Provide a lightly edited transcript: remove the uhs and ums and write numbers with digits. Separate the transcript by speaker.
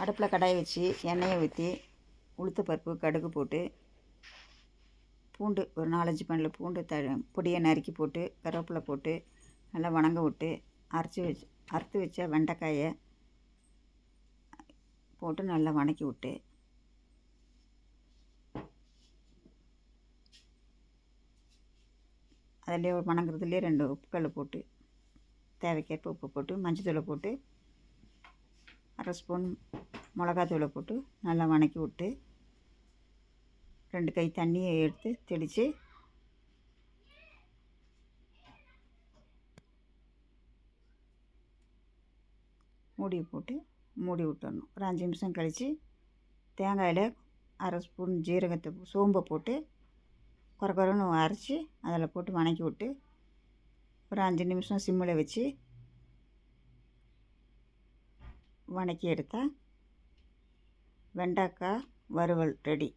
Speaker 1: அடுப்பில் கடாயை வச்சு எண்ணெயை ஊற்றி உளுத்தப்பருப்பு கடுகு போட்டு பூண்டு ஒரு 4-5 பல்லு பூண்டு பொடியை நறுக்கி போட்டு கருவேப்பிலை போட்டு நல்லா வணங்க விட்டு அறுத்து வச்ச வெண்டைக்காயை போட்டு நல்லா வணக்கி விட்டு அதிலே வணங்குறதுலேயே 2 உப்புக்கல் போட்டு தேவைக்கேற்ப உப்பு போட்டு மஞ்சத்தூளை போட்டு 1/2 ஸ்பூன் மிளகாத்தூளை போட்டு நல்லா வணக்கி விட்டு 2 கை தண்ணியை எடுத்து தெளித்து மூடி போட்டு மூடி விட்டுறணும். ஒரு 5 நிமிஷம் கழித்து தேங்காயில் 1/2 ஸ்பூன் சோம்பை போட்டு குறன்னு அரைச்சி அதில் போட்டு வணக்கி விட்டு ஒரு 5 நிமிஷம் சிம்மில் வச்சு வணக்கி எடுத்தால் வெண்டைக்காய் வறுவல் ரெடி.